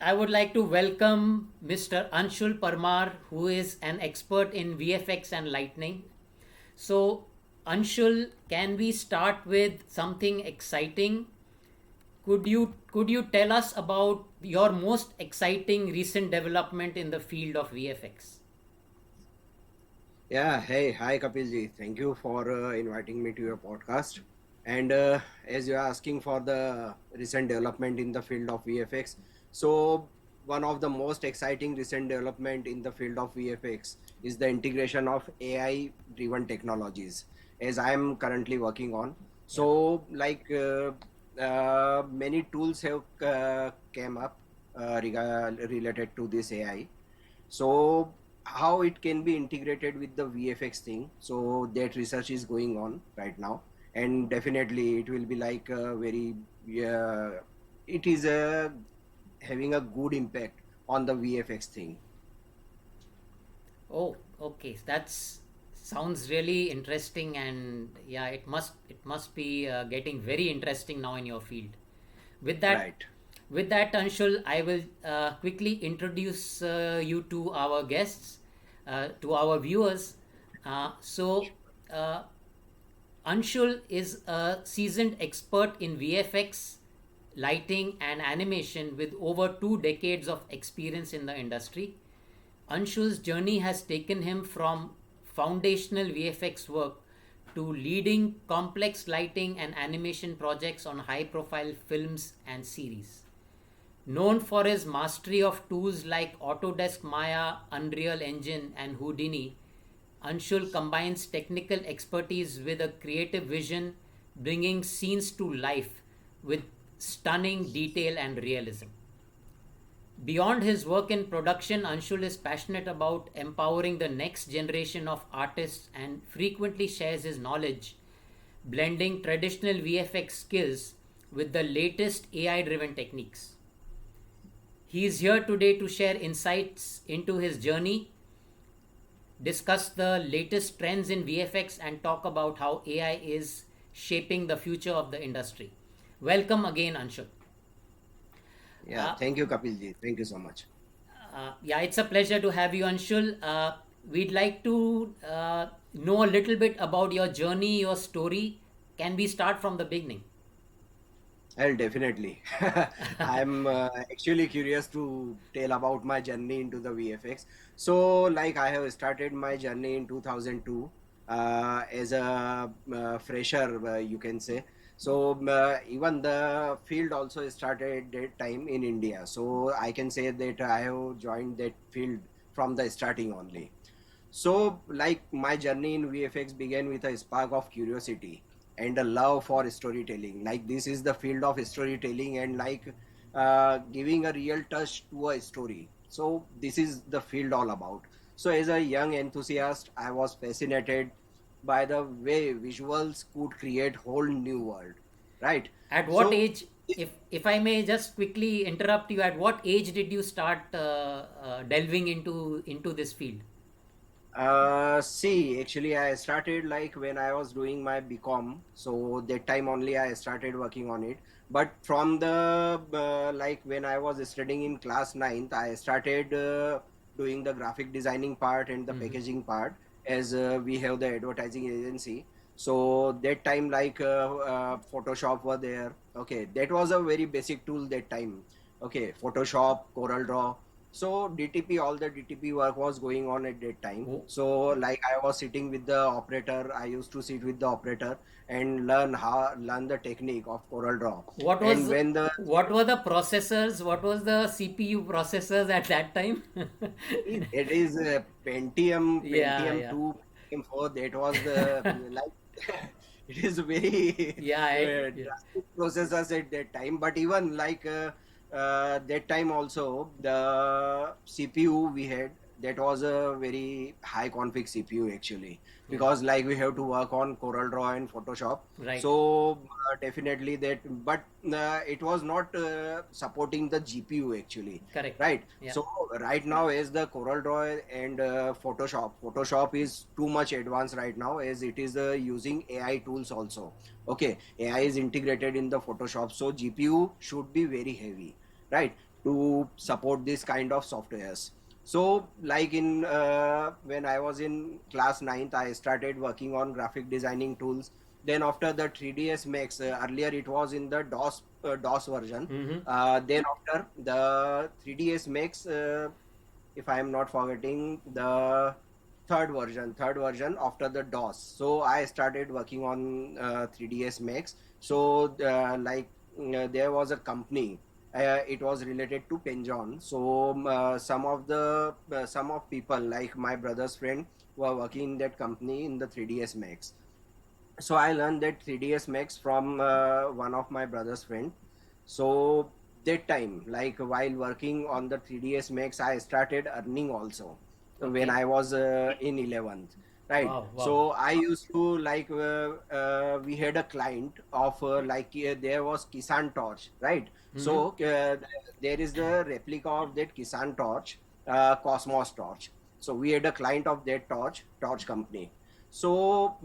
I would like to welcome Mr. Anshul Parmar, who is an expert in VFX and lightning. So, Anshul, can we start with something exciting? Could you tell us about your most exciting recent development in the field of VFX? Yeah, hey, hi Kapilji. Thank you for inviting me to your podcast. And as you are asking for the recent development in the field of VFX, so one of the most exciting recent development in the field of VFX is the integration of AI-driven technologies, as I am currently working on. Yeah. So, many tools have came up related to this AI. So how it can be integrated with the VFX thing? So that research is going on right now, and definitely it will be like a very it is having a good impact on the VFX thing. Oh, okay. That's sounds really interesting, and yeah, it must be getting very interesting now in your field. With that, Right. with that, Anshul, I will quickly introduce you to our guests, to our viewers. So, uh, Anshul is a seasoned expert in VFX, lighting, and animation with over 2 decades of experience in the industry. Anshul's journey has taken him from foundational VFX work to leading complex lighting and animation projects on high profile films and series. Known for his mastery of tools like Autodesk Maya, Unreal Engine, and Houdini, Anshul combines technical expertise with a creative vision, bringing scenes to life with stunning detail and realism. Beyond his work in production, Anshul is passionate about empowering the next generation of artists and frequently shares his knowledge, blending traditional VFX skills with the latest AI driven techniques. He is here today to share insights into his journey, discuss the latest trends in VFX, and talk about how AI is shaping the future of the industry. Welcome again, Anshul. Yeah. Uh, Thank you, Kapilji. Thank you so much. yeah, it's a pleasure to have you, Anshul. We'd like to know a little bit about your journey, your story. Can we start from the beginning? Well, definitely. I'm actually curious to tell about my journey into the VFX. So, like, I have started my journey in 2002 as a fresher, you can say. So, even the field also started that time in India. So, I can say that I have joined that field from the starting only. So, like my journey in VFX began with a spark of curiosity and a love for storytelling. Like this is the field of storytelling and like giving a real touch to a story. So this is the field all about. So as a young enthusiast, I was fascinated by the way visuals could create whole new world. Right. At what So age, if I may just quickly interrupt you, at what age did you start delving into this field? See, actually, I started like when I was doing my BCom. So that time only I started working on it. But from the like when I was studying in class ninth, I started doing the graphic designing part and the Hmm. packaging part as we have the advertising agency. So that time like Photoshop were there. Okay, that was a very basic tool that time. Okay, Photoshop, Corel Draw, so DTP, all the DTP work was going on at that time. Wh- So like I was sitting with the operator, I used to sit with the operator and learn the technique of Corel Draw. What And was when the what were the processors? What was the CPU processors at that time? it is Pentium, Yeah, Pentium yeah, 2, Pentium 4, that was the like it is very yeah, yeah. drastic processors at that time. But even like that time also the CPU we had, that was a very high config CPU actually, Yeah. because like we have to work on Corel Draw and Photoshop. Right. So definitely that, but it was not supporting the GPU actually, Correct. right? Yeah. So right now as the Corel Draw and Photoshop is too much advanced right now as it is using AI tools also. Okay, AI is integrated in the Photoshop, so GPU should be very heavy, right? to support this kind of softwares. So like in when I was in class ninth, I started working on graphic designing tools. Then after the 3ds Max, earlier it was in the DOS version. Mm-hmm. Then after the 3ds Max, if I am not forgetting, the third version after the DOS. So I started working on 3ds Max. So there was a company. It was related to Penjon. So some of people like my brother's friend were working in that company in the 3ds Max. So I learned that 3ds Max from one of my brother's friend. So that time, like while working on the 3ds Max, I started earning also when Okay. I was in 11th, right? Wow. Wow. So I used to like we had a client of there was Kisan Torch, right? Mm-hmm. So there is the replica of that Kisan Torch, Cosmos Torch. So we had a client of that torch company. So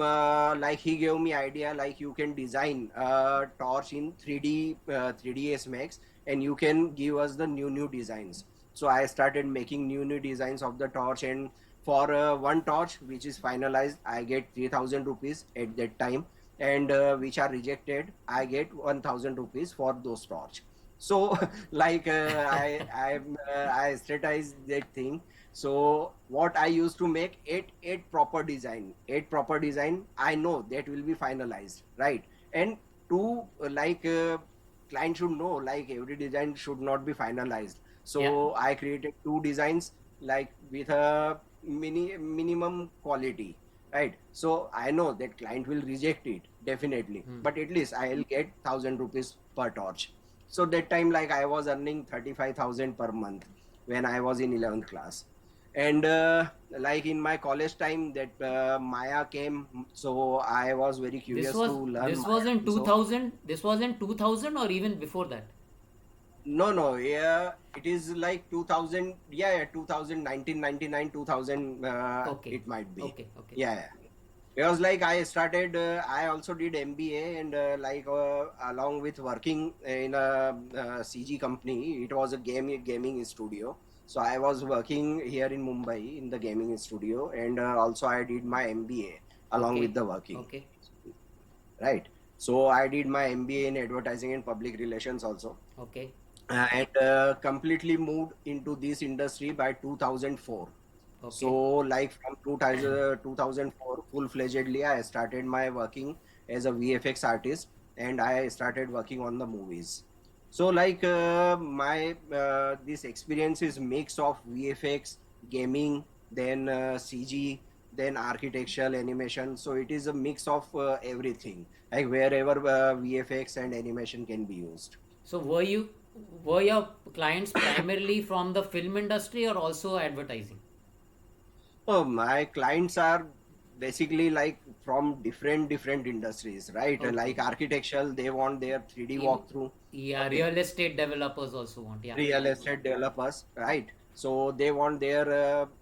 like he gave me idea, like you can design a torch in 3ds Max, and you can give us the new designs. So I started making new designs of the torch, and for one torch which is finalized, I get 3000 rupees at that time, and which are rejected, I get 1000 rupees for those torch. So like I strategized that thing. So what I used to make eight proper design. I know that will be finalized, right? And two client should know like every design should not be finalized. Yeah. So I created two designs like with a minimum quality, right? So I know that client will reject it definitely, Hmm. but at least I'll get 1000 rupees per torch. So that time like I was earning 35,000 per month when I was in 11th class. And like in my college time that Maya came, so I was very This curious to was learn this was Maya in also. 2000. This was in 2000 or even before that. No, yeah, it is like 2000, yeah, 2019, 2000, Okay. it might be. Okay. Okay. Yeah, yeah. Because like I started, I also did MBA, and along with working in a, CG company, it was a gaming studio. So I was working here in Mumbai in the gaming studio, and also I did my MBA along with Okay. the working, Okay. right? So I did my MBA in advertising and public relations also, Okay. and completely moved into this industry by 2004. So Okay. like from 2004, full-fledgedly I started my working as a VFX artist, and I started working on the movies. So like my this experience is mix of VFX, gaming, then CG, then architectural animation. So it is a mix of everything, like wherever VFX and animation can be used. So were your clients primarily from the film industry or also advertising? Oh, my clients are basically like from different industries, right? Okay. Like architectural, they want their 3D Ev- walkthrough. Yeah, Okay, real estate developers also want. Yeah. real estate developers, right? So they want their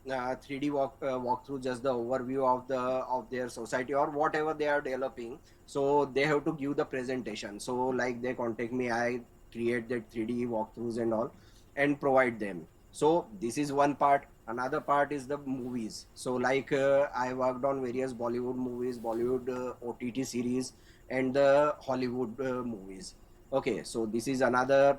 3D walkthrough, just the overview of their society or whatever they are developing. So they have to give the presentation. So like they contact me, I create that 3D walkthroughs and all, and provide them. So this is one part. Another part is the movies. So like I worked on various Bollywood movies, Bollywood OTT series, and the Hollywood movies. Okay, so this is another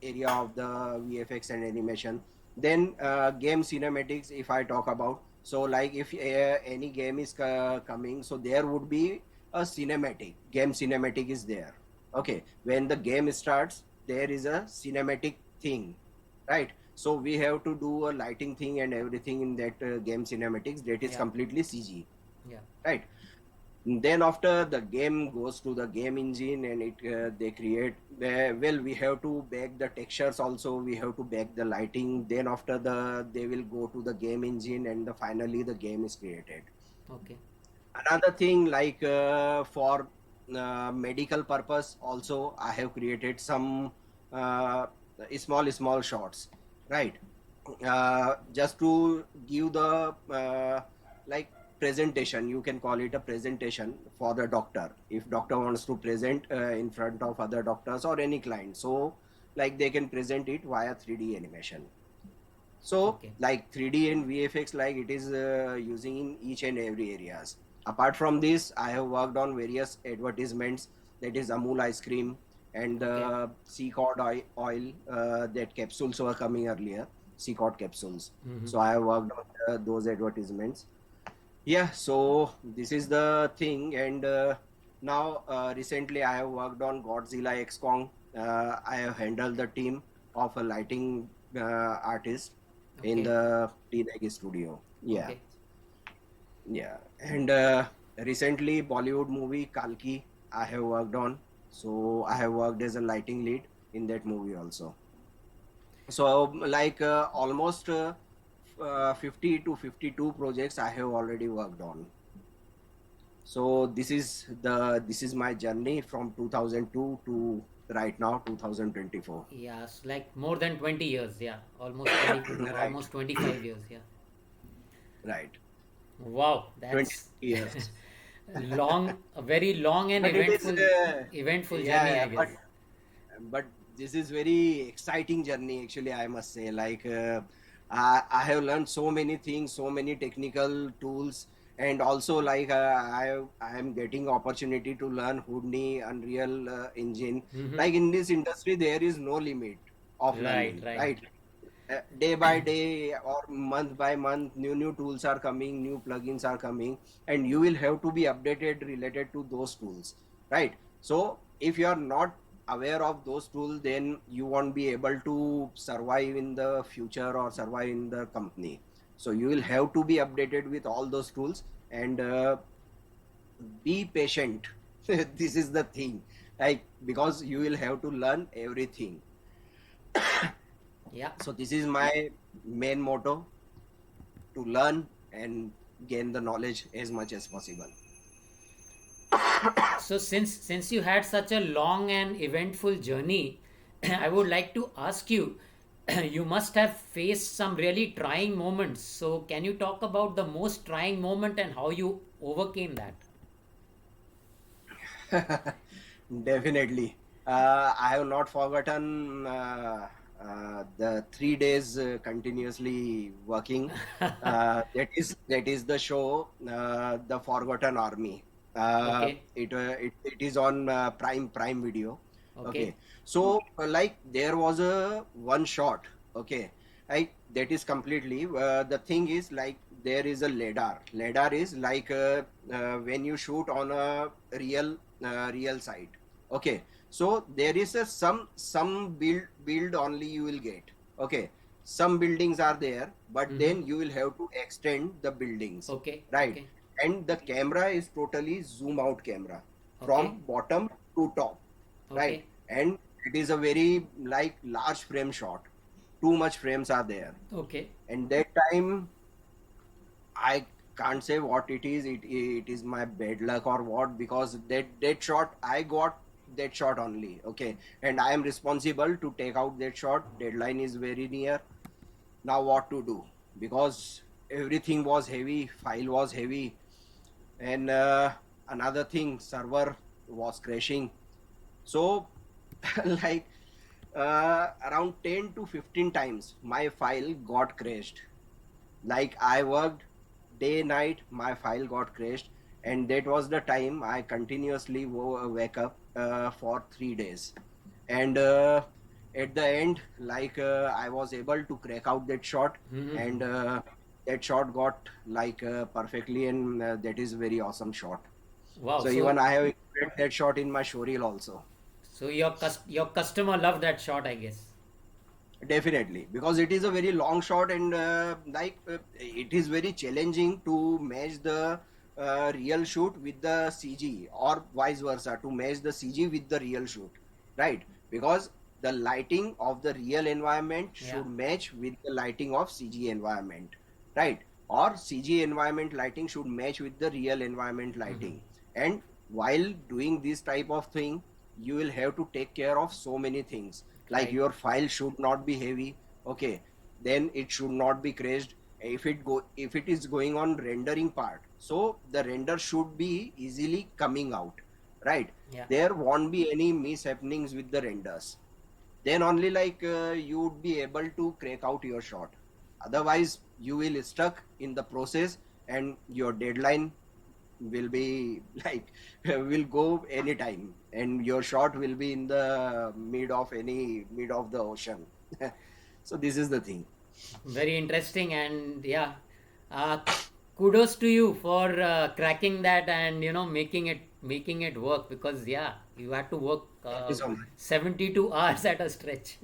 area of the VFX and animation. Then game cinematics, if I talk about, so like if any game is coming, so there would be a cinematic. Game cinematic is there. Okay, when the game starts, there is a cinematic thing, right? So we have to do a lighting thing and everything in that game cinematics. That is Yeah. completely CG, Yeah. right? Then after the game goes to the game engine, and it they create well, we have to bake the textures also, we have to bake the lighting. Then after they will go to the game engine, and finally the game is created. Okay. Another thing like for medical purpose also, I have created some uh, small shots, right? Just to give the like presentation, you can call it a presentation for the doctor, if doctor wants to present in front of other doctors or any client. So like they can present it via 3D animation. So Okay. like 3D and VFX, like it is using in each and every areas. Apart from this, I have worked on various advertisements, that is Amul ice cream and Okay. the sea cod oil, that capsules were coming earlier, sea cod capsules. Mm-hmm. So I have worked on those advertisements. Yeah, so this is the thing. And now recently I have worked on Godzilla X Kong. I have handled the team of a lighting artist in Okay. the T-Neg studio. Yeah, Okay. yeah. And recently Bollywood movie Kalki I have worked on. So I have worked as a lighting lead in that movie also. So like almost 50 to 52 projects I have already worked on. So this is my journey from 2002 to right now 2024. Yes, like more than 20 years. Yeah, almost 20 or Right, almost 25 years. Yeah. right. Wow, 20 that's years. long, a very long and But it is eventful yeah, journey, yeah, I guess. but this is very exciting journey actually, I must say. Like I have learned so many things, so many technical tools, and also like I am getting opportunity to learn Houdini, Unreal Engine. Mm-hmm. Like in this industry there is no limit of Right, learning, right. right? Day by day or month by month, new tools are coming, new plugins are coming, and you will have to be updated related to those tools, right? So if you are not aware of those tools, then you won't be able to survive in the future or survive in the company. So you will have to be updated with all those tools, and be patient. This is the thing, like because you will have to learn everything. Yeah. So this is my main motto, to learn and gain the knowledge as much as possible. So since you had such a long and eventful journey, I would like to ask you, you must have faced some really trying moments. So can you talk about the most trying moment and how you overcame that? Definitely. I have not forgotten the 3 days continuously working. That is the show, The Forgotten Army. Okay. It is on Prime Video. Okay. Okay, so like there was a one shot. Okay, like that is completely. The thing is like there is a lidar. Lidar is like when you shoot on a real site. Okay, so there is a some build only you will get. Okay, some buildings are there, but Mm-hmm. then you will have to extend the buildings, Okay. right? Okay. And the camera is totally zoom out camera Okay. from bottom to top, right? Okay. And it is a very like large frame shot. Too much frames are there, Okay. and that time I can't say what it is. It is my bad luck or what, because that shot I got, that shot only. Okay, and I am responsible to take out that shot. Deadline is very near. Now what to do? Because everything was heavy, file was heavy, and another thing, server was crashing. So like around 10 to 15 times my file got crashed. Like I worked day night, my file got crashed, and that was the time I continuously wake up for 3 days. And at the end, like I was able to crack out that shot, Mm-hmm. and that shot got like perfectly, and that is very awesome shot. Wow. So even I have included that shot in my showreel also. So your customer loved that shot, I guess. Definitely, because it is a very long shot, and it is very challenging to match the real shoot with the CG, or vice versa, to match the CG with the real shoot, right? Because the lighting of the real environment Yeah. should match with the lighting of CG environment, right? Or CG environment lighting should match with the real environment Mm-hmm. lighting. And while doing this type of thing, you will have to take care of so many things, like Right. your file should not be heavy. Okay, then it should not be crashed. If it is going on rendering part, so the render should be easily coming out, right? Yeah. There won't be any mishappenings with the renders. then only you would be able to crack out your shot. Otherwise you will stuck in the process, and your deadline will be will go anytime, and your shot will be in the mid of the ocean. So this is the thing. Very interesting, and yeah, uh, kudos to you for cracking that and making it work, because yeah, you had to work Thank you so much. 72 hours at a stretch.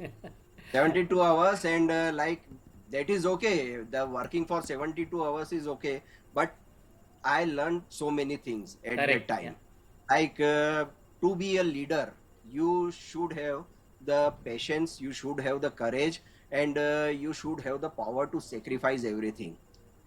72 hours, and that is okay. The working for 72 hours is okay, but I learned so many things at that Correct. Yeah. time. Like to be a leader, you should have the patience, you should have the courage, and you should have the power to sacrifice everything.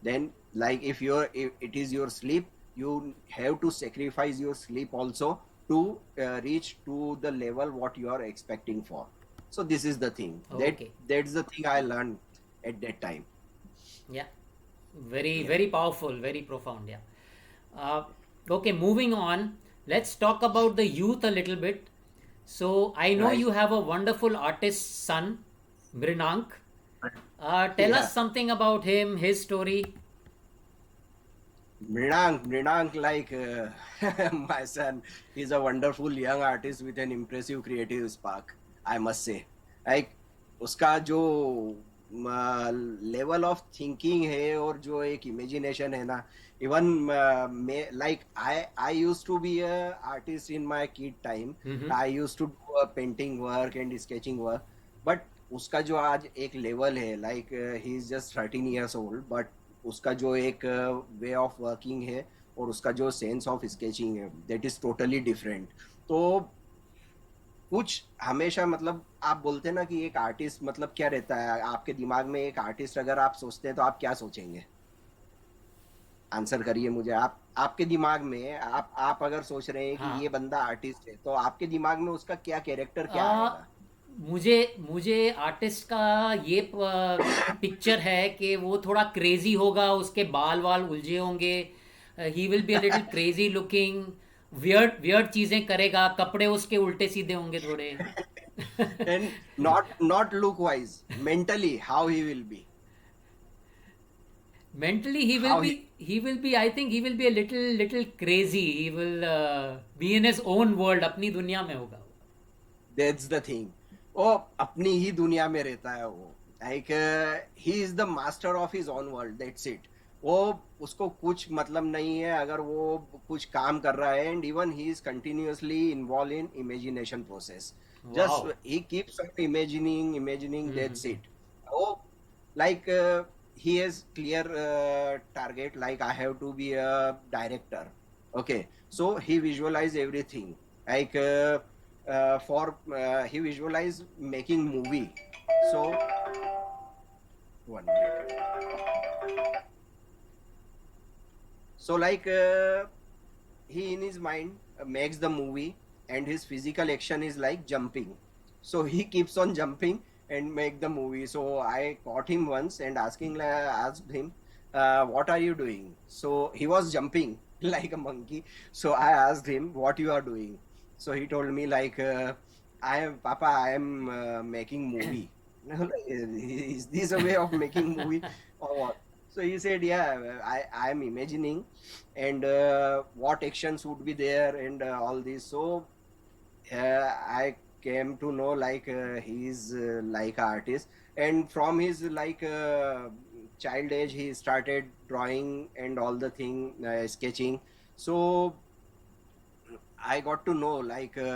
Then, like if it is your sleep, you have to sacrifice your sleep also to reach to the level what you are expecting for. So this is the thing. Okay. That's the thing I learned at that time. Yeah. Very, Yeah. very powerful, very profound. Yeah. Uh, okay, moving on. Let's talk about the youth a little bit. So, I know Right. you have a wonderful artist son, Mrinank. Tell Yeah. us something about him, his story. Mrinank, my son, is a wonderful young artist with an impressive creative spark, I must say. Like, उसका जो level of thinking है और जो एक imagination है ना, even मैं like I used to be a artist in my kid time. Mm-hmm. I used to do painting work and sketching work, but उसका जो आज एक लेवल है, like he is just 13 years old, but उसका जो एक way of working है और उसका जो सेंस ऑफ स्केचिंग है, दैट इज टोटली डिफरेंट. तो कुछ हमेशा मतलब आप बोलते हैं ना कि एक आर्टिस्ट मतलब क्या रहता है आपके दिमाग में, एक आर्टिस्ट अगर आप सोचते हैं तो आप क्या सोचेंगे? आंसर करिए मुझे. आप आपके दिमाग में आप अगर सोच रहे हैं कि हाँ. ये बंदा आर्टिस्ट है, तो आपके दिमाग में उसका क्या कैरेक्टर क्या आ, आएगा? मुझे मुझे आर्टिस्ट का ये पिक्चर है कि वो थोड़ा क्रेजी होगा, उसके बाल वाल उलझे होंगे, he will be a little crazy looking, weird weird चीज़ें करेगा, कपड़े उसके उल्टे सीधे होंगे थोड़े. And not look wise, mentally how he will be, Mentally how he. he will be, I think he will be a little crazy. He will be in his own world, अपनी दुनिया में होगा. That's the thing. वो अपनी ही दुनिया में रहता है वो. Like he is the master of his own world, that's it. वो उसको कुछ मतलब नहीं है अगर वो कुछ काम कर रहा है, and even he is continuously involve in imagination process. Wow. Just he keeps on imagining imagining, that's Mm-hmm. It. वो like he has clear target, like I have to be a director. Okay, so he visualize everything, like for he visualize making movie. So 1 minute. So he in his mind makes the movie, and his physical action is like jumping. So he keeps on jumping and make the movie. So I caught him once and asked him, what are you doing? So he was jumping like a monkey. So I asked him, what you are doing? So he told me I am making movie. Is this a way of making movie or what? So he said, yeah, I am imagining, and what actions would be there, and all this. So I came to know he's like an artist, and from his child age he started drawing and all the thing, sketching. So I got to know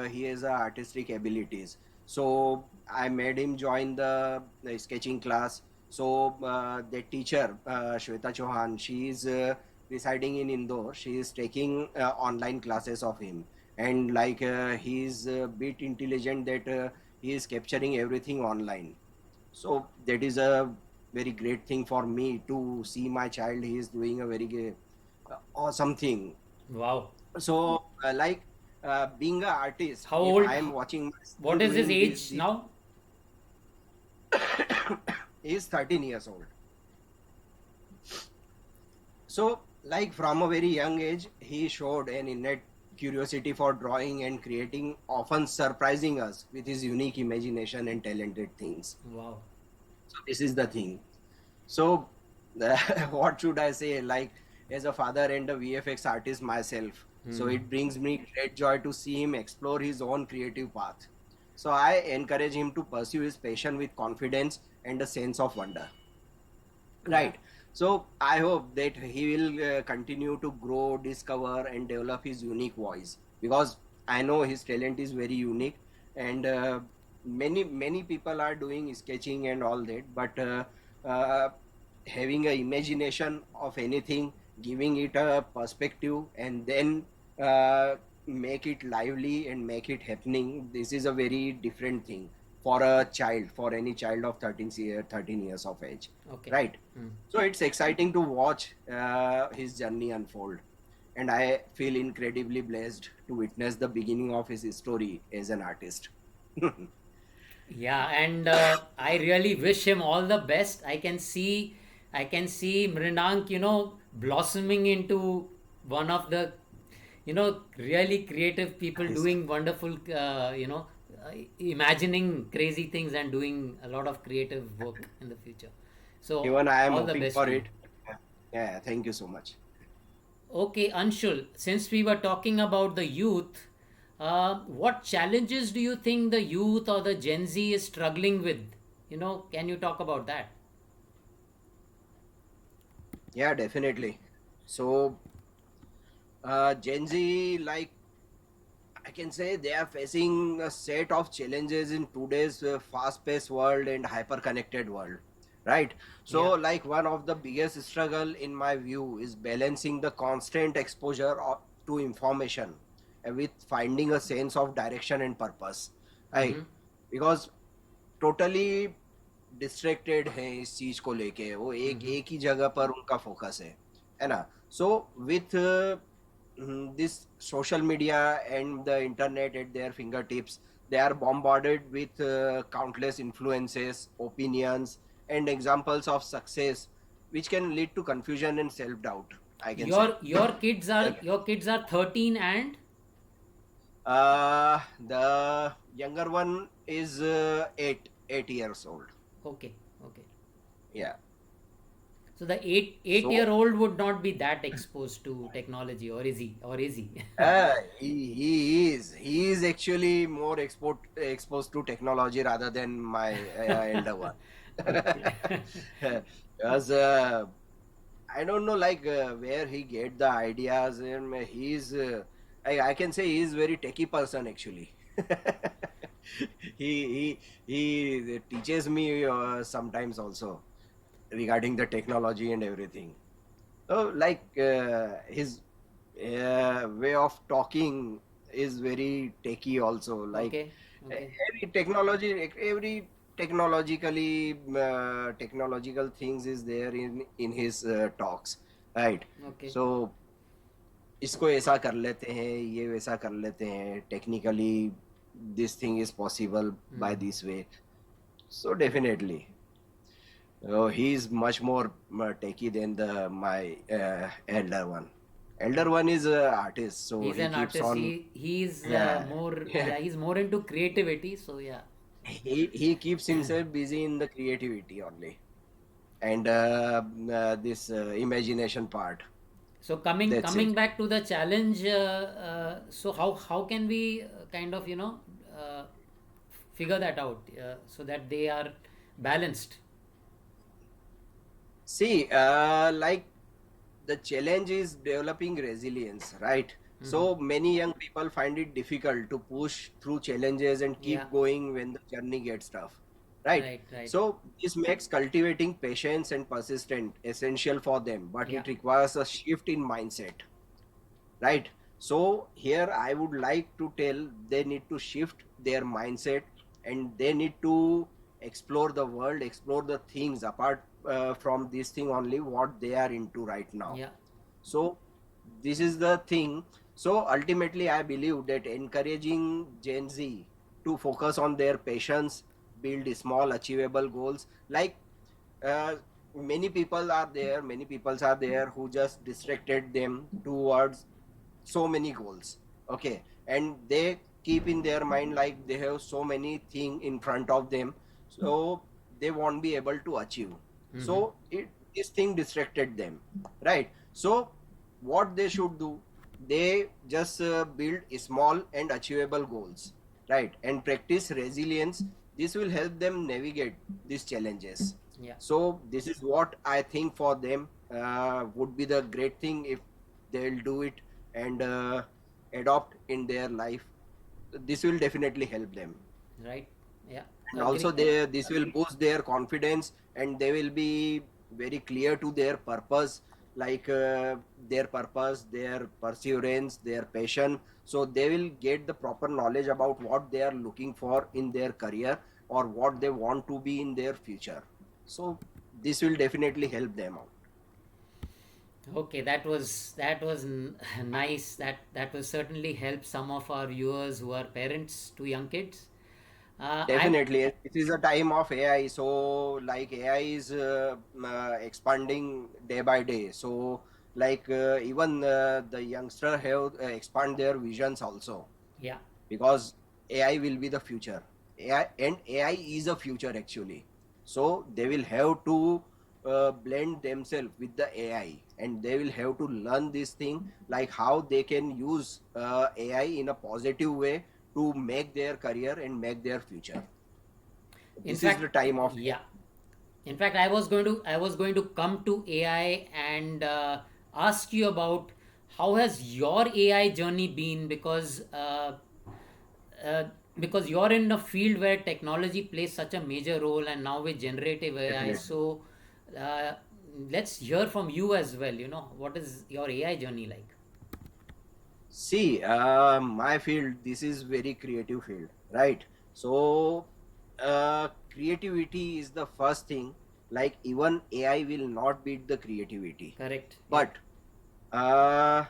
he has artistic abilities. So I made him join the sketching class. So the teacher, Shweta Chauhan, she is residing in Indore. She is taking online classes of him, and he is a bit intelligent that he is capturing everything online. So that is a very great thing for me to see my child. He is doing a very awesome thing. Wow. So being an artist, How if old? I am watching my son What is his doing age this, now? he is 13 years old. So from a very young age he showed an innate curiosity for drawing and creating, often surprising us with his unique imagination and talented things. Wow. So this is the thing. So, what should I say? Like, as a father and a VFX artist myself, so Hmm. it brings me great joy to see him explore his own creative path. So I encourage him to pursue his passion with confidence and a sense of wonder. Yeah. Right. So I hope that he will continue to grow, discover, and develop his unique voice, because I know his talent is very unique, and many people are doing sketching and all that, but uh, having a imagination of anything, giving it a perspective, and then uh, make it lively and make it happening. This is a very different thing for a child, for any child of 13 years of age, Okay. right? Hmm. So it's exciting to watch his journey unfold, and I feel incredibly blessed to witness the beginning of his story as an artist. Yeah, and I really wish him all the best. I can see Mrinank, blossoming into one of the, really creative people Artist. doing wonderful, imagining crazy things and doing a lot of creative work in the future. So, Even I am all the hoping best for to you. it. Yeah, thank you so much. Okay, Anshul, since we were talking about the youth, what challenges do you think the youth or the Gen Z is struggling with? Can you talk about that? Yeah, definitely. So, Gen Z, like, I can say they are facing a set of challenges in today's fast-paced world and hyper-connected world, right? So, Yeah. like one of the biggest struggle in my view is balancing the constant exposure to information with finding a sense of direction and purpose, right? Mm-hmm. Because totally distracted हैं इस चीज को लेके, वो एक Mm-hmm. एक ही जगह पर उनका फोकस है ना? So with this social media and the internet at their fingertips, they are bombarded with countless influences, opinions, and examples of success, which can lead to confusion and self doubt, I can say. Your kids are 13 and The younger one is 8 years old. okay, okay. Yeah. So the eight So year old would not be that exposed to technology, or is he? Or is he? he is actually more exposed to technology rather than my elder one. Okay. Because I don't know, like where he get the ideas, and he's I can say he's very techie person actually. He teaches me sometimes also regarding the technology and everything. So like his way of talking is very techy also, like Okay. Okay. every technological things is there in his talks, right? Okay. So इसको ऐसा कर लेते हैं, ये वैसा कर लेते हैं, technically this thing is possible by Hmm. this way. So definitely he's much more techy than the my elder one. Elder one is a artist, so He's he an keeps artist. on. He's Yeah, more, yeah. yeah, he's more into creativity. So yeah. He keeps himself busy in the creativity only, and this imagination part. So coming That's it. coming back to the challenge, so how can we kind of uh, figure that out so that they are balanced? See, like the challenge is developing resilience, right? Hmm. So many young people find it difficult to push through challenges and Yeah. keep going when the journey gets tough, right? Right. Right. So this makes cultivating patience and persistence essential for them, but Yeah. it requires a shift in mindset, right? So here I would like to tell they need to shift their mindset, and they need to explore the world, explore the things apart from this thing only what they are into right now. Yeah. So this is the thing. So ultimately, I believe that encouraging Gen Z to focus on their passions, build small achievable goals. Like uh, many people are there who just distracted them towards so many goals. Okay, and they keep in their mind like they have so many thing in front of them, so they won't be able to achieve. Mm-hmm. So this thing distracted them, right? So what they should do, they just build small and achievable goals, right, and practice resilience. This will help them navigate these challenges. Yeah. So this is what I think for them would be the great thing if they'll do it and adopt in their life. This will definitely help them, Right. Yeah. and also Agree. they this will boost their confidence, and they will be very clear to their purpose, like their purpose, their perseverance, their passion. So they will get the proper knowledge about what they are looking for in their career, or what they want to be in their future. So this will definitely help them out. Okay, that was nice. That will certainly help some of our viewers who are parents to young kids. I'm Definitely, it is a time of AI. So, like AI is expanding day by day. So, like even the youngster have expand their visions also, Yeah. because AI will be the future. AI is a future actually. So they will have to blend themselves with the AI, and they will have to learn this thing, like how they can use AI in a positive way to make their career and make their future. In This is the fact, time of yeah. In fact, I was going to come to AI and ask you about how has your AI journey been, uh, because you're in a field where technology plays such a major role, and now with generative AI. AI. Definitely. So uh, let's hear from you as well. What is your AI journey like? See, my field, this is very creative field, right? So, creativity is the first thing. Like even AI will not beat the creativity. Correct. Yeah. But uh,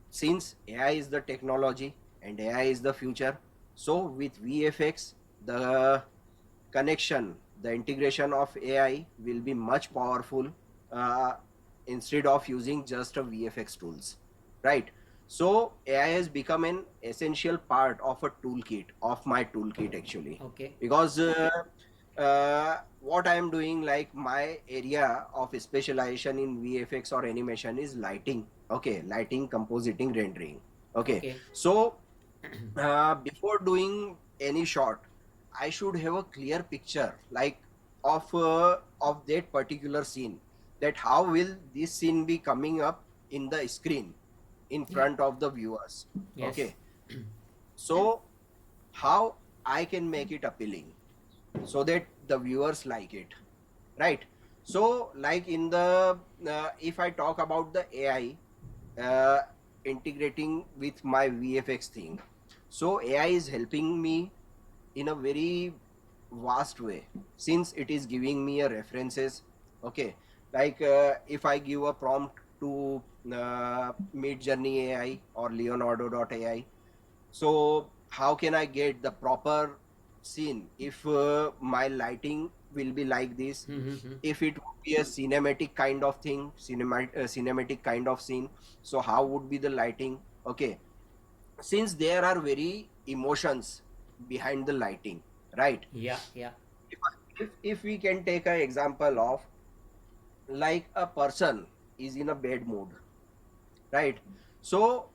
since AI is the technology and AI is the future, so with VFX, the connection, the integration of AI will be much powerful uh, instead of using just a VFX tools, right? So AI has become an essential part of a toolkit, of my toolkit actually, Okay. because what I am doing, like my area of specialization in VFX or animation is lighting. Okay, lighting, compositing, rendering. Okay, Okay. so before doing any shot, I should have a clear picture, like of that particular scene, that how will this scene be coming up in the screen in Yeah. front of the viewers. Yes. Okay, so how I can make it appealing so that the viewers like it, right? So like in the if I talk about the AI integrating with my VFX thing, so AI is helping me in a very vast way, since it is giving me a references. Okay, like if I give a prompt to Mid Journey AI or Leonardo.ai, so how can I get the proper scene if my lighting will be like this, Mm-hmm. if it would be a cinematic kind of thing, cinematic kind of scene, so how would be the lighting? Okay, since there are very emotions behind the lighting, right? Yeah. Yeah. If we can take an example of, like a person is in a bad mood, right? So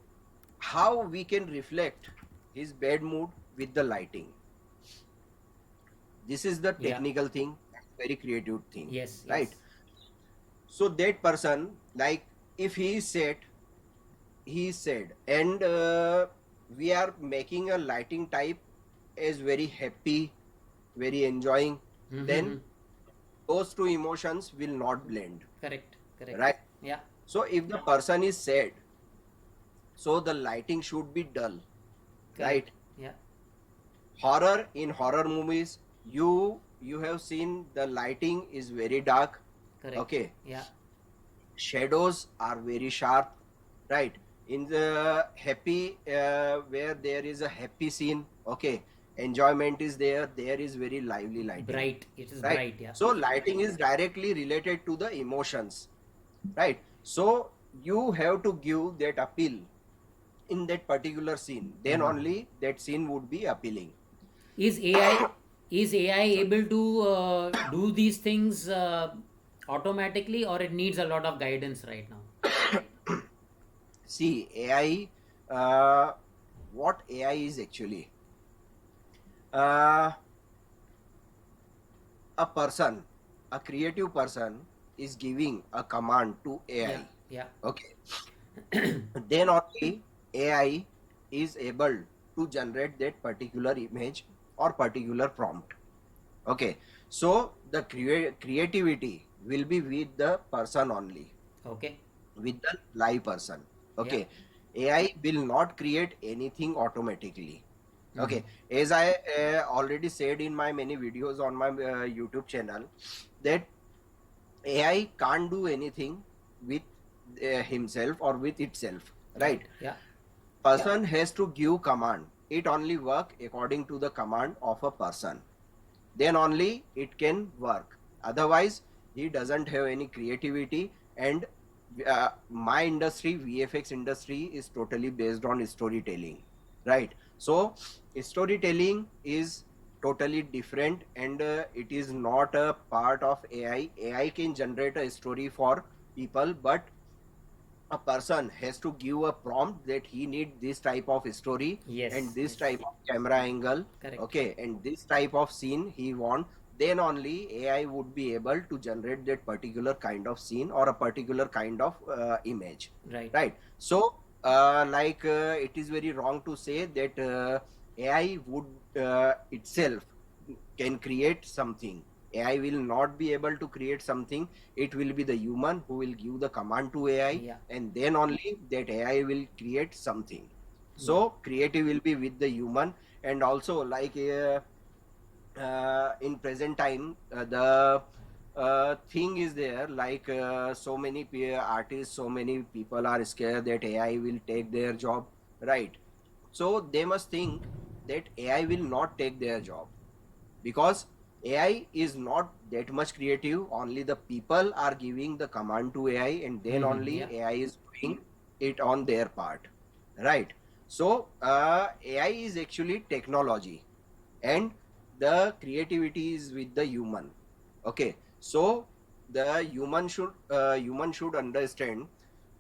how we can reflect his bad mood with the lighting? This is the Yeah. technical thing, very creative thing, Yes. right? Yes. So that person, like if he is sad, he is sad, and we are making a lighting type as very happy, very enjoying, then Mm-hmm. those two emotions will not blend, Correct. Correct. right? Yeah. So if the person is sad, so the lighting should be dull, Correct. right? Yeah. Horror, in horror movies, you have seen the lighting is very dark. Correct. Okay, Yeah. shadows are very sharp, right? In the happy where there is a happy scene, okay, enjoyment is there, there is very lively lighting, Bright. It is right? bright. Yeah. So lighting is directly related to the emotions, right? So you have to give that appeal in that particular scene, then Mm-hmm. only that scene would be appealing. Is AI Sorry. able to do these things automatically, or it needs a lot of guidance right now? See, AI, what AI is actually? Uh, a person, a creative person is giving a command to Yeah, AI. yeah. Okay. Then only AI is able to generate that particular image or particular prompt. Okay. So the creativity will be with the person only, Okay. with the live person. Yeah. Okay. AI will not create anything automatically. Mm-hmm. Okay, as I already said in my many videos on my YouTube channel, that AI can't do anything with himself or with itself, right? Right. Yeah. Person has to give command. It only work according to the command of a person. Then only it can work. Otherwise, he doesn't have any creativity. And my industry, VFX industry, is totally based on storytelling, right? So storytelling is totally different, and it is not a part of AI. AI can generate a story for people, but a person has to give a prompt that he need this type of story and Yes. this Yes. type of camera angle, Correct. okay, and this type of scene he want. Then only AI would be able to generate that particular kind of scene or a particular kind of image, Right. right? So it is very wrong to say that AI would itself can create something. AI will not be able to create something. It will be the human who will give the command to AI, Yeah. and then only that AI will create something. Yeah. So creative will be with the human. And also in present time, the thing is there, so many artists, so many people are scared that AI will take their job, right? So they must think that AI will not take their job, because AI is not that much creative. Only the people are giving the command to AI, and then Mm-hmm. Yeah. only AI is doing it on their part, right? So AI is actually technology, and the creativity is with the human. Okay, so the human should understand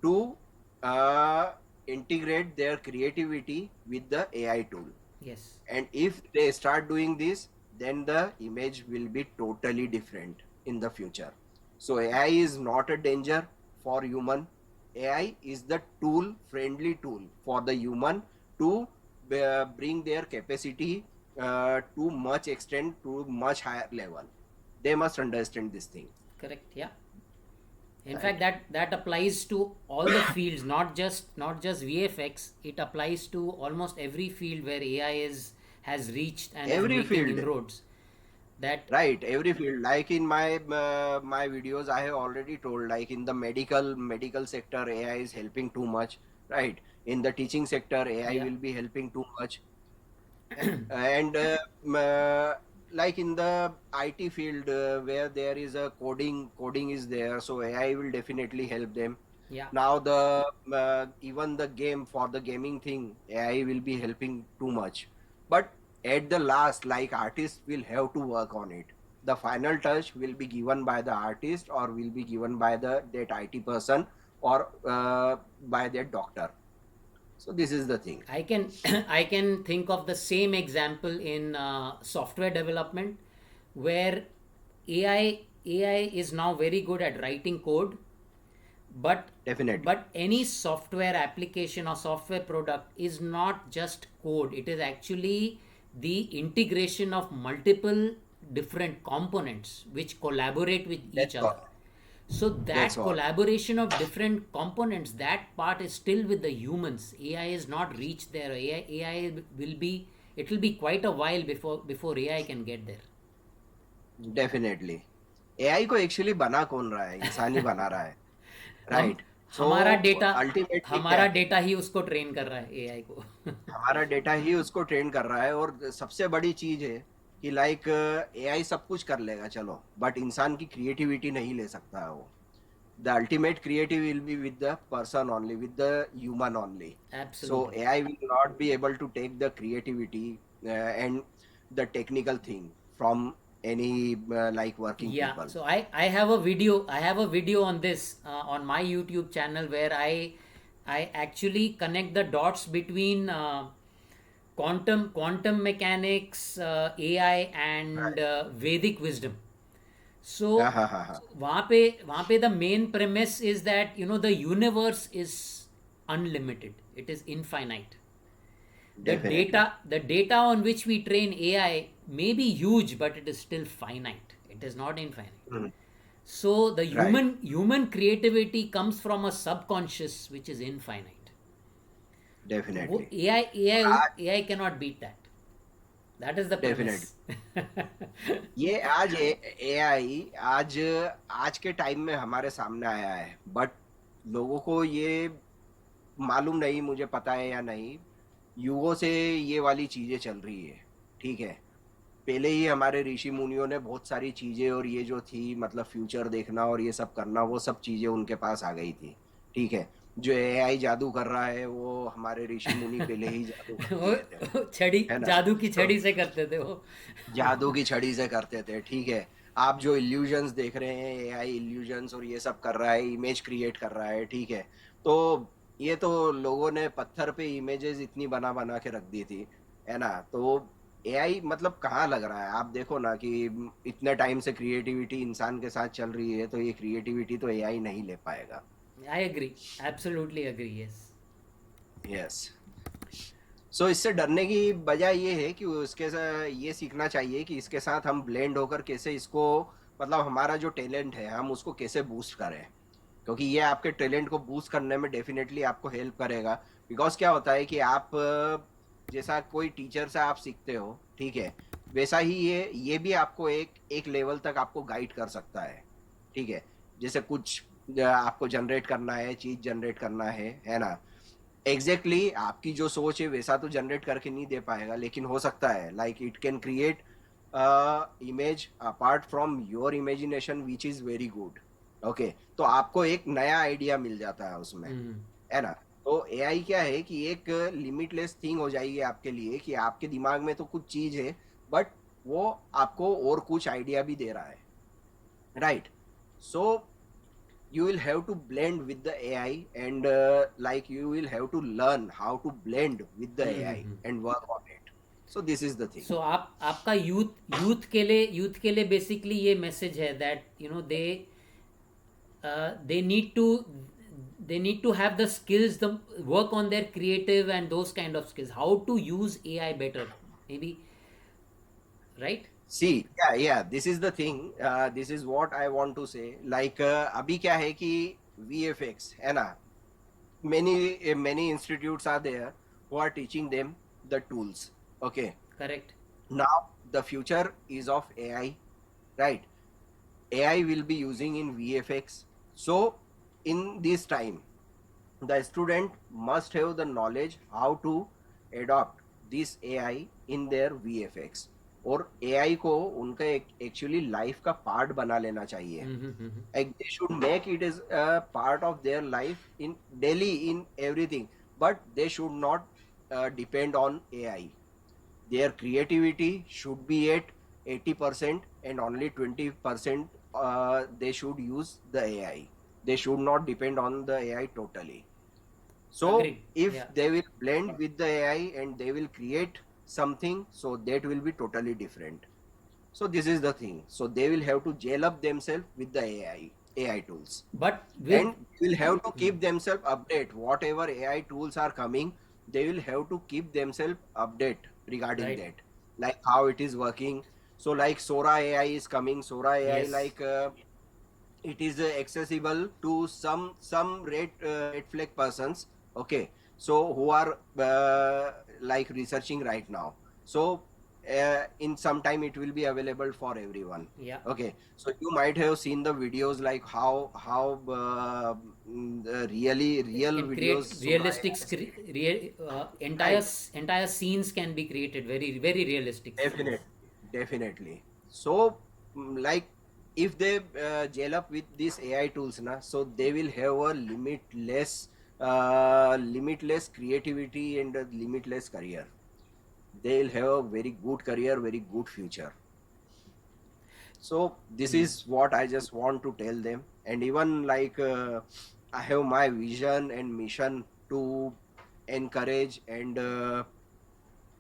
to uh, integrate their creativity with the AI tool. Yes. And if they start doing this, then the image will be totally different in the future. So AI is not a danger for human. AI is the tool, friendly tool for the human to bring their capacity to much extent, to much higher level. They must understand this thing, Correct. Yeah. In fact, right? that applies to all the fields, not just VFX. It applies to almost every field where AI is has reached and is Every making field. inroads. That Right, every field. Like in my videos, I have already told. Like in the medical sector, AI is helping too much. Right, in the teaching sector, AI yeah. will be helping too much. And like in the IT field, where there is a coding is there, so AI will definitely help them. Yeah. Now the even the game, for the gaming thing, AI will be helping too much. But at the last, like, artists will have to work on it. The final touch will be given by the artist, or will be given by the that IT person, or by that doctor. So this is the thing. I can I can think of the same example in software development, where AI is now very good at writing code, but Definitely. any software application or software product is not just code. It is actually the integration of multiple different components which collaborate with each That's other. all. So That's that all. collaboration of different components, that part is still with the humans. AI is not reached there. AI will be, it will be quite a while before AI can get there. Definitely AI को actually बना कौन रहा है? इंसान ही बना रहा है, हम राइट? सो हमारा डेटा अल्टीमेटली क्या हमारा है? डेटा ही उसको ट्रेन कर रहा है एआई को हमारा डेटा ही उसको ट्रेन कर रहा है, और सबसे बड़ी चीज है कि लाइक एआई सब कुछ कर लेगा, चलो, बट इंसान की क्रिएटिविटी नहीं ले सकता है वो। the ultimate creative will be with the person only, with the human only. So Absolutely. AI will not be able to take the creativity and the technical thing from any like working Yeah, people. so I have a video, I have a video on this on my YouTube channel where I actually connect the dots between quantum mechanics, AI and Right. Vedic wisdom. Ha, So ha, ha, ha. वहाँ पे the main premise is that the universe is unlimited. It is infinite. Definitely. The data on which we train AI may be huge, but it is still finite. It is not infinite. Mm. So the Right. human creativity comes from a subconscious which is infinite. तो वो Definitely. AI AI cannot beat that. That is the definitely premise. ये आज AI आज आज के time में हमारे सामने आया है, बट लोगों को ये मालूम नहीं, मुझे पता है या नहीं, युगों से ये वाली चीजें चल रही है। ठीक है, पहले ही हमारे ऋषि मुनियों ने बहुत सारी चीजें और ये जो थी मतलब फ्यूचर देखना और ये सब करना, वो सब चीजें उनके पास आ गई थी। ठीक है, जो एआई जादू कर रहा है वो हमारे ऋषि मुनि पहले ही जादू कर दिए थे, वो छड़ी, है ना? जादू की तो छड़ी से करते थे वो. जादू की छड़ी से करते थे। ठीक है, आप जो इल्यूजन्स देख रहे हैं, एआई इल्यूजन्स और ये सब कर रहा है, इमेज क्रिएट कर रहा है। ठीक है, तो ये तो लोगों ने पत्थर पे इमेजेस इतनी बना बना के रख दी थी, है ना? तो एआई मतलब कहाँ लग रहा है? आप देखो ना कि इतने टाइम से क्रिएटिविटी इंसान के साथ चल रही है, तो ये क्रिएटिविटी तो एआई नहीं ले पाएगा। I agree, absolutely agree, yes. Yes. So इससे डरने की वजह ये है कि उसके साथ ये सीखना चाहिए कि इसके साथ हम ब्लेंड होकर कैसे इसको, मतलब हमारा जो टैलेंट है हम उसको कैसे बूस्ट करें, क्योंकि ये आपके टैलेंट को बूस्ट करने में डेफिनेटली आपको हेल्प करेगा। बिकॉज क्या होता है कि आप जैसा कोई टीचर से आप सीखते हो, ठीक है, वैसा ही ये भी आपको एक एक लेवल तक आपको गाइड कर सकता है। ठीक है, जैसे कुछ आपको जनरेट करना है, चीज जनरेट करना है ना? एग्जैक्टली exactly, आपकी जो सोच है वैसा तो जनरेट करके नहीं दे पाएगा, लेकिन हो सकता है like it can create image apart from your imagination which is very good. Okay, तो आपको एक नया आइडिया मिल जाता है उसमें, है ना? तो एआई क्या है कि एक लिमिटलेस थिंग हो जाएगी आपके लिए, कि आपके दिमाग में तो कुछ चीज है, बट वो आपको और कुछ आइडिया भी दे रहा है, right? So you will have to blend with the AI, and like you will have to learn how to blend with the AI and work on it. So this is the thing. सो आप आपका youth के लिए basically ये message है that they need to they need to have the skills, the work on their creative and those kind of skills, how to use AI better, maybe, right? See, yeah, this is the thing. This is what I want to say. Like अभी क्या है कि VFX है ना, many institutes are there who are teaching them the tools. Okay, Correct. now the future is of AI, right? AI will be using in VFX. So in this time, the student must have the knowledge how to adopt this AI in their VFX, और AI को उनका actually life का part बना लेना चाहिए। Like they should make it as a part of their life in daily in everything, but they should not depend on AI. Their creativity should be at 80% and only 20% they should use the AI. They should not depend on the AI totally. So Agreed. if Yeah. they will blend with the AI and they will create something, so that will be totally different. So this is the thing. So they will have to gel up themselves with the AI tools, But with and will have to keep themselves update. Whatever AI tools are coming, they will have to keep themselves update regarding right. that, like how it is working. So like Sora AI is coming. Sora AI, Yes. like it is accessible to some red flag persons. Okay, so who are like researching right now. So in some time it will be available for everyone. Yeah. Okay, so you might have seen the videos, like how the really It real can videos create Sora realistic AI has created. entire Right. entire scenes can be created, very very realistic scenes. Definitely, definitely. So like if they gel up with these AI tools, na, so they will have a limitless creativity and a limitless career. They'll have a very good career, very good future. So this Hmm. is what I just want to tell them. And even like I have my vision and mission to encourage and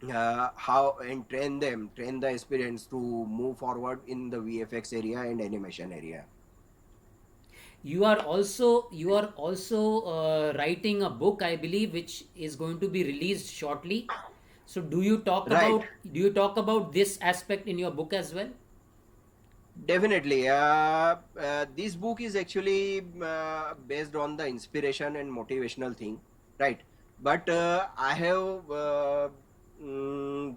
how and train the aspirants to move forward in the VFX area and animation area. You are also writing a book, I believe, which is going to be released shortly. So Right. do you talk about this aspect in your book as well? Definitely. This book is actually based on the inspiration and motivational thing, right? But I have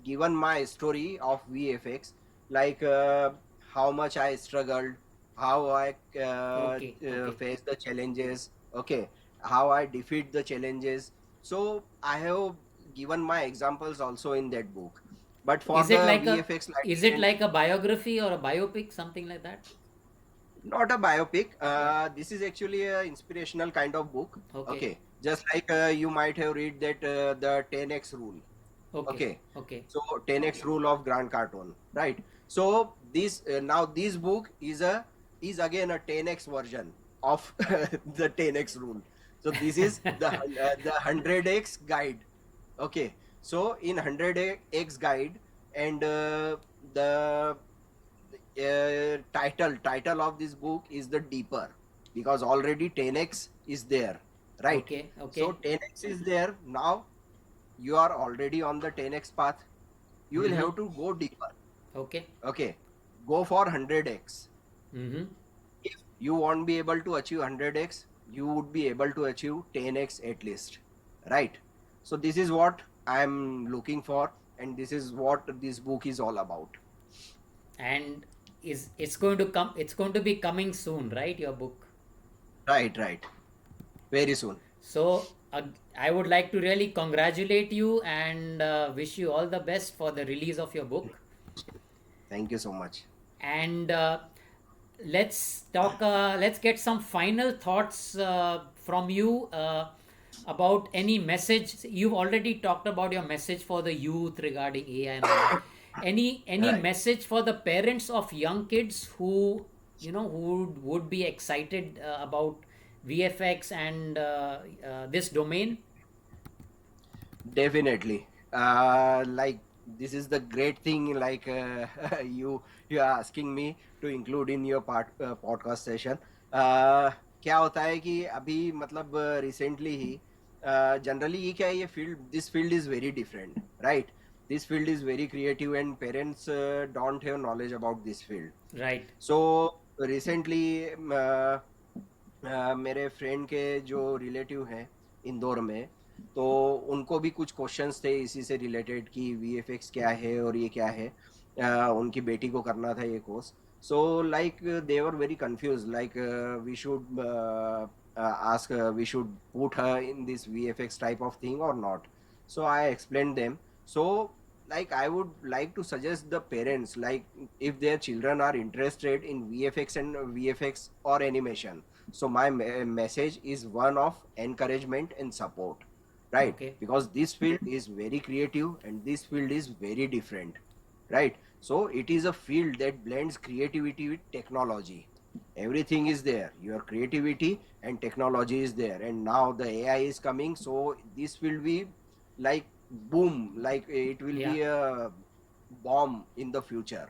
given my story of VFX, like how much I struggled, how I Okay, okay. faced the challenges, okay, how I defeat the challenges. So I have given my examples also in that book. But for Is it the like a VFX is lighting it and like a biography or a biopic, something like that? not a biopic. Yeah. This is actually a inspirational kind of book. Okay. Okay, just like you might have read that the 10x rule. Okay. Okay, Okay. so 10x rule of Grant Carton, right? So this now this book is again a 10x version of the 10x rule. So this is the 100x guide. Okay, so in 100x guide and the title of this book is the deeper, because already 10x is there, right? Okay. So Okay. 10x is there. Now you are already on the 10x path. You will Mm-hmm. have to go deeper. Okay. Okay, go for 100x. Mm-hmm. If you won't be able to achieve 100x, you would be able to achieve 10x at least, right? So this is what I'm looking for, and this is what this book is all about. And is it's going to come? It's going to be coming soon, right? Your book. Right, right, very soon. So I would like to really congratulate you and wish you all the best for the release of your book. Thank you so much. And let's get some final thoughts from you about any message. You've already talked about your message for the youth regarding AI and all that. Any Right. message for the parents of young kids who would be excited about VFX and this domain? Definitely. Like this is the great thing. Like you are asking me to include in your podcast session. uh, क्या होता है कि अभी मतलब recently ही generally ये क्या है, ये field this field is very different, right? This field is very creative and parents don't have knowledge about this field. Right. So recently मेरे फ्रेंड के जो रिलेटिव हैं इंदौर में, तो उनको भी कुछ क्वेश्चंस थे इसी से रिलेटेड कि वीएफएक्स क्या है और ये क्या है. उनकी बेटी को करना था ये course. So like they were very confuse, like we should ask we should put her in this VFX type of thing or not. So I explained them. So like I would like to suggest the parents, like if their children are interested in VFX and VFX or animation, so my message is one of encouragement and support, right? Okay. Because this field is very creative and this field is very different, right? So it is a field that blends creativity with technology. Everything is there, your creativity and technology is there, and now the AI is coming, so this will be like boom, like it will Yeah. be a bomb in the future.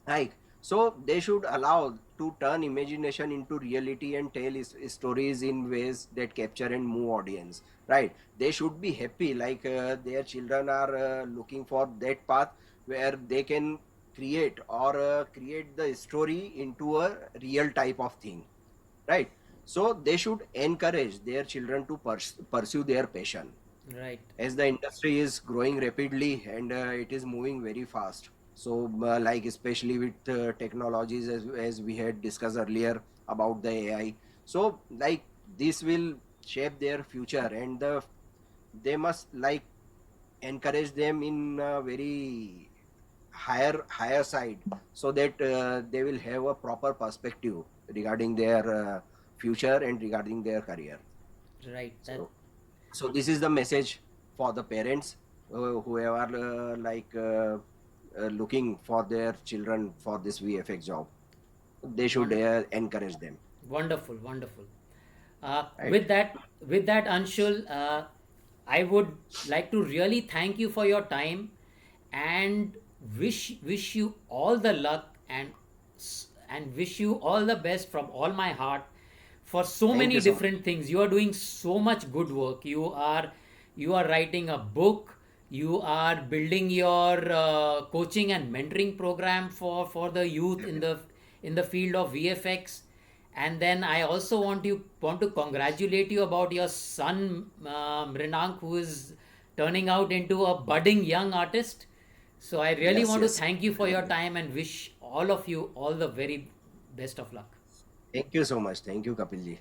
Like, so they should allow to turn imagination into reality and tell stories in ways that capture and move audience, right? They should be happy, like their children are looking for that path where they can create or create the story into a real type of thing, right? So they should encourage their children to pursue their passion, Right. as the industry is growing rapidly and it is moving very fast. So like especially with technologies, as we had discussed earlier about the AI, so like this will shape their future, and they must like encourage them in a very higher side, so that they will have a proper perspective regarding their future and regarding their career. Right. That So so this is the message for the parents who are looking for their children for this VFX job. They should one encourage them, wonderful, wonderful. right? With that, Anshul, I would like to really thank you for your time and wish you all the luck and wish you all the best from all my heart for so Thank many you so much. different things. You are doing so much good work. You are writing a book. You are building your coaching and mentoring program for the youth in the field of VFX. And then I also want to congratulate you about your son Mrinank, who is turning out into a budding young artist. So I really Yes, want to yes, thank you for your definitely. time and wish all of you all the very best of luck. Thank you so much. Thank you, Kapilji.